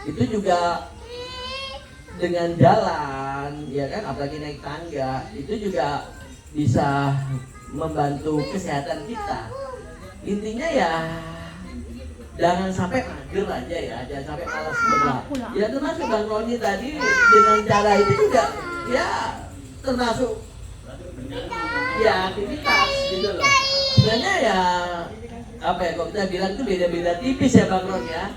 itu juga dengan jalan, ya kan, apalagi naik tangga, itu juga bisa membantu kesehatan kita. Intinya ya jangan sampai mager aja ya, jangan sampai malas berat. Ya termasuk Bang Roni tadi dengan cara itu juga ya termasuk ya aktivitas gitu loh. Sebenarnya ya apa ya, kalau kita bilang itu beda-beda tipis ya Bang Ron ya,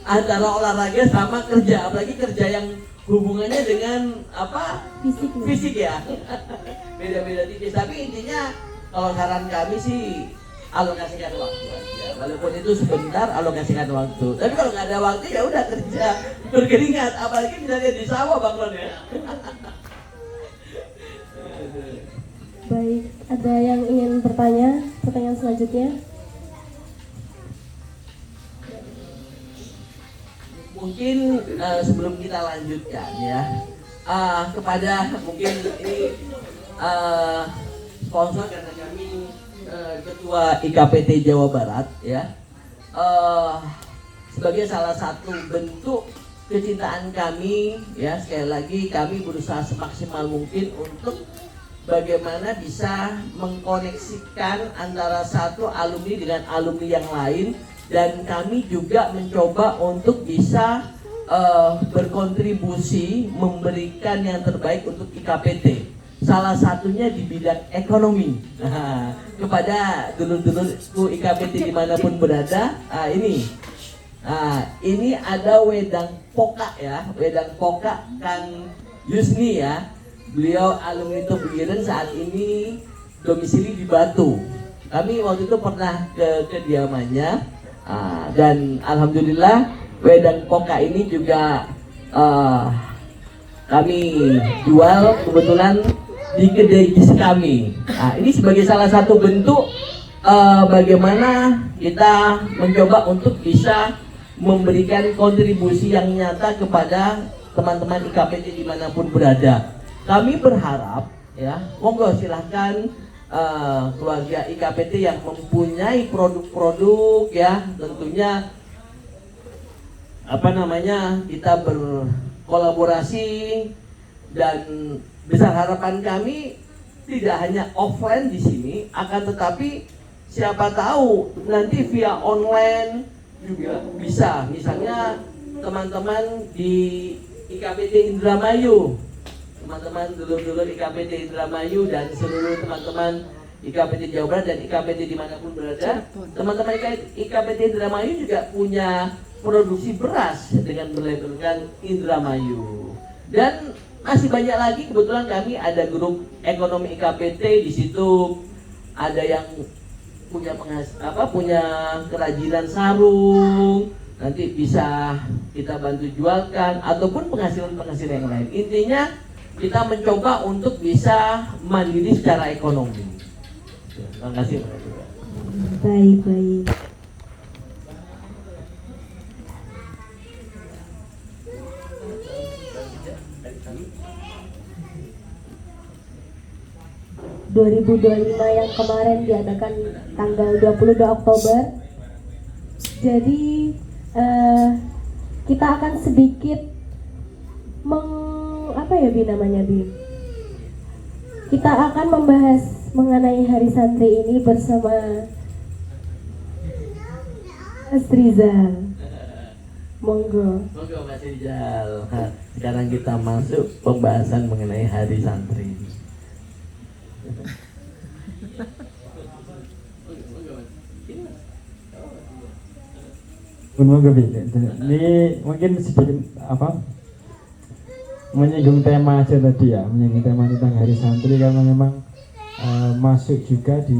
antara olahraga sama kerja, apalagi kerja yang hubungannya dengan apa, fisik ya. Beda-beda tipis, tapi intinya kalau saran kami sih alokasikan waktu aja, walaupun itu sebentar, alokasikan waktu. Tapi kalau nggak ada waktu ya udah kerja berkeringat, apalagi misalnya di sawah Bang Ron ya. Baik, ada yang ingin bertanya? Pertanyaan selanjutnya? Mungkin sebelum kita lanjutkan ya, kepada mungkin ini sponsor karena kami ketua IKPT Jawa Barat ya, sebagai salah satu bentuk kecintaan kami ya, sekali lagi kami berusaha semaksimal mungkin untuk bagaimana bisa mengkoneksikan antara satu alumni dengan alumni yang lain. Dan kami juga mencoba untuk bisa berkontribusi memberikan yang terbaik untuk IKPT. Salah satunya di bidang ekonomi. Nah, kepada dulur-dulurku IKPT dimanapun berada, ini ada Wedang Poka ya, Wedang Poka Kang Yusni ya. Beliau alumni Tubiren, saat ini domisili di Batu. Kami waktu itu pernah ke kediamannya. Dan alhamdulillah Wedang Poka ini juga kami jual kebetulan di kedai jus kami. Ini sebagai salah satu bentuk bagaimana kita mencoba untuk bisa memberikan kontribusi yang nyata kepada teman-teman IKPT dimanapun berada. Kami berharap ya, monggo silahkan keluarga IKPT yang mempunyai produk-produk ya, tentunya kita berkolaborasi, dan besar harapan kami tidak hanya offline di sini, akan tetapi siapa tahu nanti via online juga bisa. Misalnya teman-teman di IKPT Indramayu, teman-teman dulur-dulur IKPT Indramayu dan seluruh teman-teman IKPT Jawa Barat dan IKPT dimanapun berada, teman-teman IKPT Indramayu juga punya produksi beras dengan berlabelkan Indramayu. Dan masih banyak lagi, kebetulan kami ada grup ekonomi IKPT di situ, ada yang punya punya kerajinan sarung, nanti bisa kita bantu jualkan ataupun penghasilan yang lain. Intinya kita mencoba untuk bisa mandiri secara ekonomi. Terima kasih. Baik. 2025 yang kemarin diadakan tanggal 22 Oktober. Jadi kita akan sedikit kita akan membahas mengenai Hari Santri ini bersama Mas Rizal. Monggo Mas Rizal. Sekarang kita masuk pembahasan mengenai Hari Santri. Ini mungkin sedikit menyinggung tema aja tadi ya, menyinggung tema tentang Hari Santri karena memang masuk juga di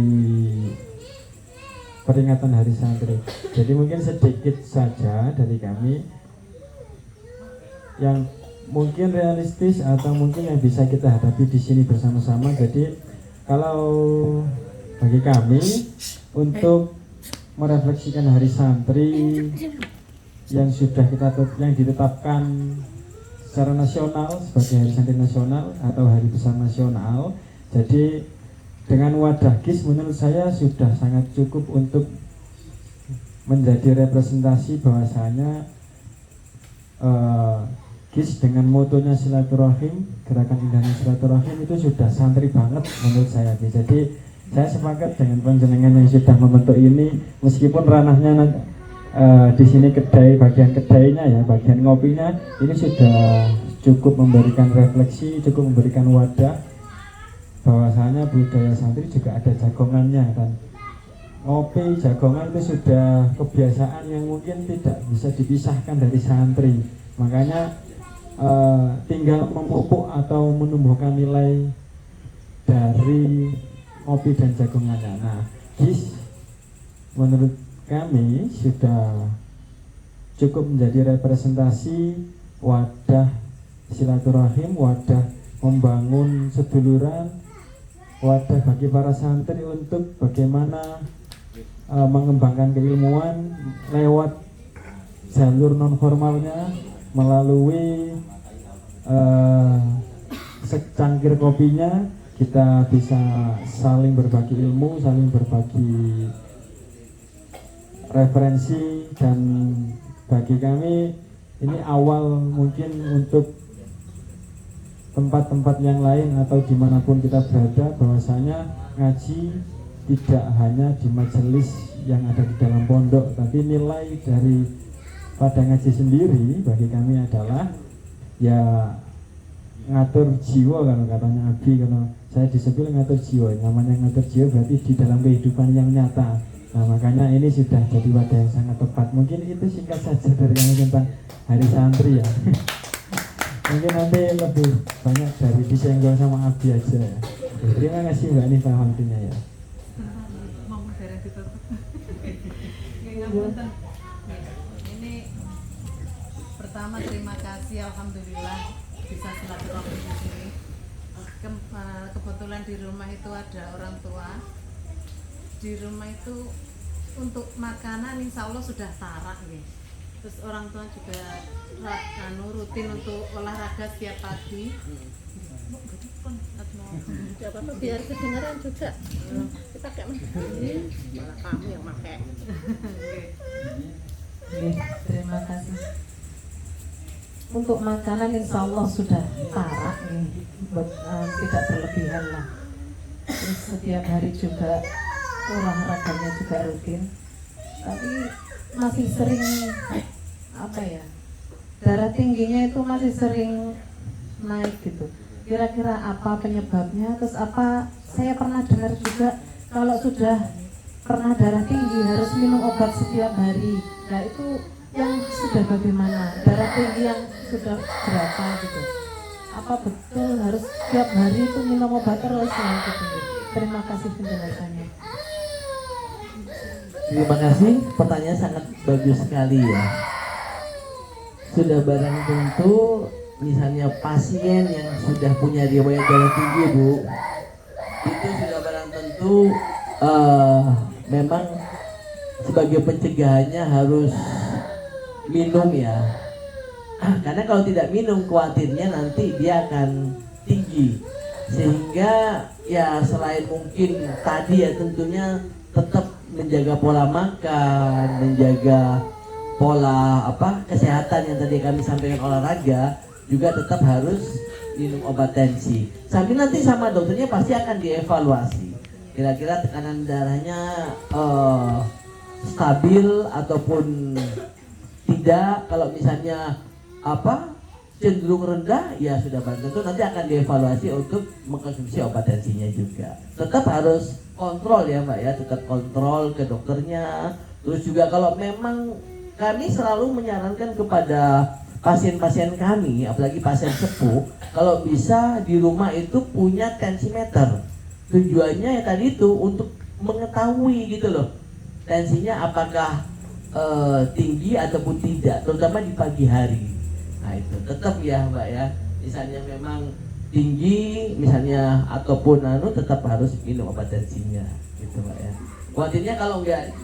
peringatan Hari Santri. Jadi mungkin sedikit saja dari kami yang mungkin realistis atau mungkin yang bisa kita hadapi di sini bersama-sama. Jadi kalau bagi kami untuk merefleksikan Hari Santri yang ditetapkan secara nasional sebagai Hari Santri Nasional atau Hari Besar Nasional. Jadi dengan wadah GIS menurut saya sudah sangat cukup untuk menjadi representasi bahwasanya GIS dengan motonya silaturahim, gerakan indahnya silaturahim itu sudah santri banget menurut saya. Jadi saya sepakat dengan panjenengan yang sudah membentuk ini, meskipun ranahnya di sini bagian kedainya ya, bagian ngopinya ini sudah cukup memberikan refleksi, cukup memberikan wadah bahwasanya budaya santri juga ada jagongannya kan. Ngopi, jagongan itu sudah kebiasaan yang mungkin tidak bisa dipisahkan dari santri. Makanya tinggal memupuk atau menumbuhkan nilai dari ngopi dan jagongannya. Nah, GIS menurut kami sudah cukup menjadi representasi wadah silaturahim, wadah membangun seduluran, wadah bagi para santri untuk bagaimana mengembangkan keilmuan lewat jalur non formalnya melalui secangkir kopinya. Kita bisa saling berbagi ilmu, saling berbagi referensi, dan bagi kami ini awal mungkin untuk tempat-tempat yang lain atau dimanapun kita berada, bahwasanya ngaji tidak hanya di majelis yang ada di dalam pondok, tapi nilai dari pada ngaji sendiri bagi kami adalah ya ngatur jiwa, kalau katanya Abi, kalau saya disebut ngatur jiwa. Namanya ngatur jiwa berarti di dalam kehidupan yang nyata. Nah, makanya ini sudah jadi wadah yang sangat tepat. Mungkin itu singkat saja dari kami tentang Hari Santri ya. Mungkin nanti lebih banyak dari disenggol sama Abi aja ya. Terima kasih Mbak Nifah waktunya ya. Ini pertama terima kasih, alhamdulillah bisa silaturahmi di sini. Kebetulan di rumah itu ada orang tua. Di rumah itu untuk makanan insya Allah sudah tarak nih. Terus orang tua juga rutin untuk olahraga setiap pagi. Tidak apa-apa, biar kedengaran juga. Kita kayak malah kamu yang pakai. Terima kasih. Untuk makanan insya Allah sudah tarak nih, tidak berlebihan lah. Terus setiap hari juga olahraganya juga rutin, tapi masih sering darah tingginya itu masih sering naik gitu. Kira-kira apa penyebabnya? Terus apa, saya pernah dengar juga kalau sudah pernah darah tinggi harus minum obat setiap hari. Nah itu yang sudah bagaimana? Darah tinggi yang sudah berapa gitu? Apa betul harus setiap hari itu minum obat terus ya gitu? Terima kasih penjelasannya. Terima kasih, pertanyaan sangat bagus sekali ya. Sudah barang tentu misalnya pasien yang sudah punya riwayat darah tinggi Bu, itu sudah barang tentu memang sebagai pencegahannya harus minum ya. Karena kalau tidak minum khawatirnya nanti dia akan tinggi, sehingga ya selain mungkin tadi ya tentunya tetap menjaga pola makan, menjaga pola kesehatan yang tadi kami sampaikan, olahraga, juga tetap harus minum obat tensi. Sampai nanti sama dokternya pasti akan dievaluasi. Kira-kira tekanan darahnya stabil ataupun tidak. Kalau misalnya cenderung rendah, ya sudah tentu nanti akan dievaluasi untuk mengkonsumsi obat tensinya juga. Tetap harus kontrol ya Mbak ya, tetap kontrol ke dokternya. Terus juga kalau memang kami selalu menyarankan kepada pasien-pasien kami, apalagi pasien sepuh, kalau bisa di rumah itu punya tensimeter. Tujuannya ya tadi itu untuk mengetahui gitu loh, tensinya apakah tinggi ataupun tidak, terutama di pagi hari. Nah itu tetap ya Mbak ya, misalnya memang tinggi misalnya ataupun tetap harus minum obat tensinya gitu Mbak ya. Khawatirnya kalau nggak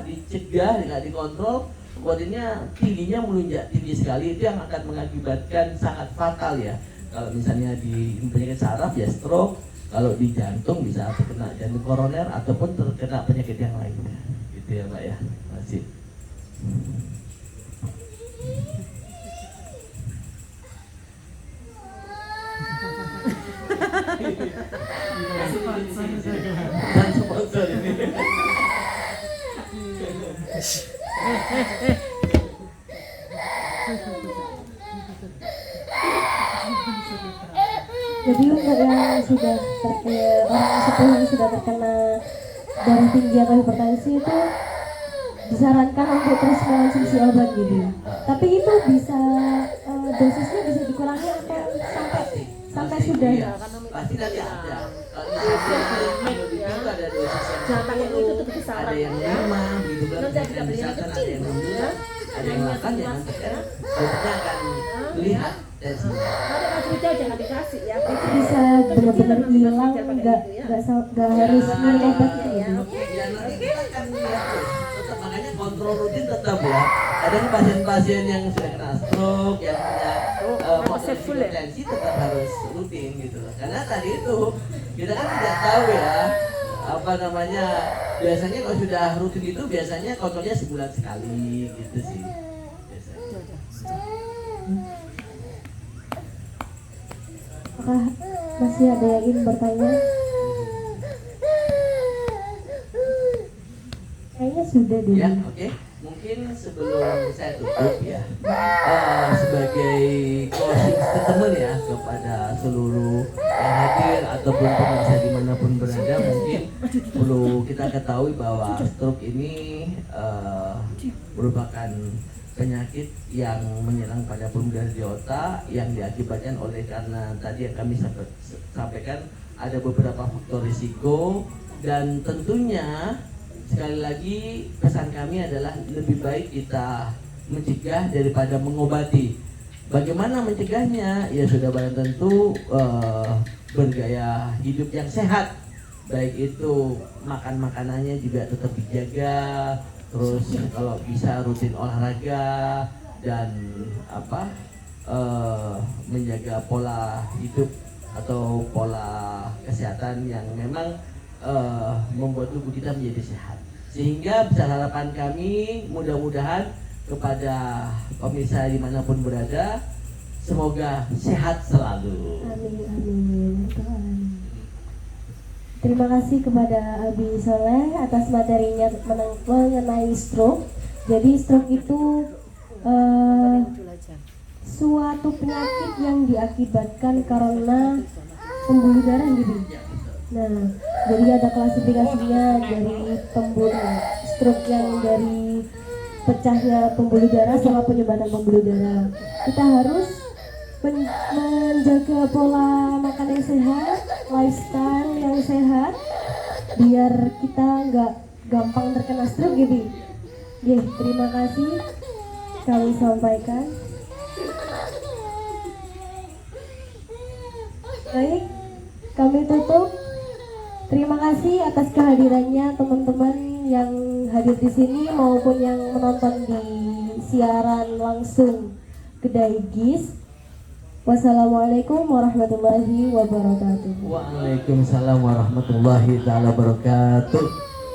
dicegah, nggak dikontrol, khawatirnya tingginya melonjak tinggi sekali, itu yang akan mengakibatkan sangat fatal ya. Kalau misalnya di penyakit saraf ya stroke, kalau di jantung bisa terkena jantung koroner ataupun terkena penyakit yang lainnya gitu ya Mbak ya. Terima kasih. Dan sponsor ini. Jadi untuk yang sudah orang sepuh yang sudah terkena darah tinggi atau hipertensi itu disarankan untuk terus mengonsumsi obat gitu. Tapi itu bisa dosisnya bisa dikurangi atau sampai sudah ya. Pasti nanti ada. Kalau ada dosis Jangan yang itu tuh besar. ada yang 5 gitu kan. Nanti ada Misalkan ada yang 6 bulan, ada yang 8 ya nanti kan dokternya akan melihat tensinya. Ada cerita jangan dikasih ya. itu bisa benar-benar hilang, nggak harus minum obat itu. Ya, Ya nanti kita akan lihat tuh. Tetap makanya kontrol rutin tetap ya. Ada pasien-pasien yang sudah kena stroke, yang punya hipertensi tetap harus rutin gitu loh. Karena tadi itu kita kan tidak tahu ya biasanya kalau sudah rutin itu biasanya kontrolnya sebulan sekali gitu sih biasanya. Apakah masih ada yang ingin bertanya? Kayaknya sudah deh. Ya, oke. Mungkin sebelum saya tutup ya, sebagai closing statement ya kepada seluruh yang hadir ataupun pemirsa dimanapun berada, mungkin perlu kita ketahui bahwa stroke ini merupakan penyakit yang menyerang pada pembuluh darah di otak yang diakibatkan oleh karena tadi yang kami sampaikan ada beberapa faktor risiko, dan tentunya sekali lagi pesan kami adalah lebih baik kita mencegah daripada mengobati. Bagaimana mencegahnya? Ya sudah barang tentu bergaya hidup yang sehat, baik itu makan makanannya juga tetap dijaga, terus kalau bisa rutin olahraga dan menjaga pola hidup atau pola kesehatan yang memang membuat tubuh kita menjadi sehat. Sehingga besar harapan kami mudah-mudahan kepada pemirsa dimanapun berada, semoga sehat selalu. Amin, amin. Terima kasih kepada Abi Soleh atas materinya mengenai stroke. Jadi stroke itu suatu penyakit yang diakibatkan karena pembuluh darah gitu. Nah, jadi ada klasifikasinya dari stroke yang dari pecahnya pembuluh darah sama penyumbatan pembuluh darah. Kita harus menjaga pola makan yang sehat, lifestyle yang sehat, biar kita nggak gampang terkena stroke gitu. Terima kasih kami sampaikan. Baik, kami tutup. Terima kasih atas kehadirannya teman-teman yang hadir di sini maupun yang menonton di siaran langsung Kedai GIS. Wassalamualaikum warahmatullahi wabarakatuh. Waalaikumsalam warahmatullahi taala wabarakatuh.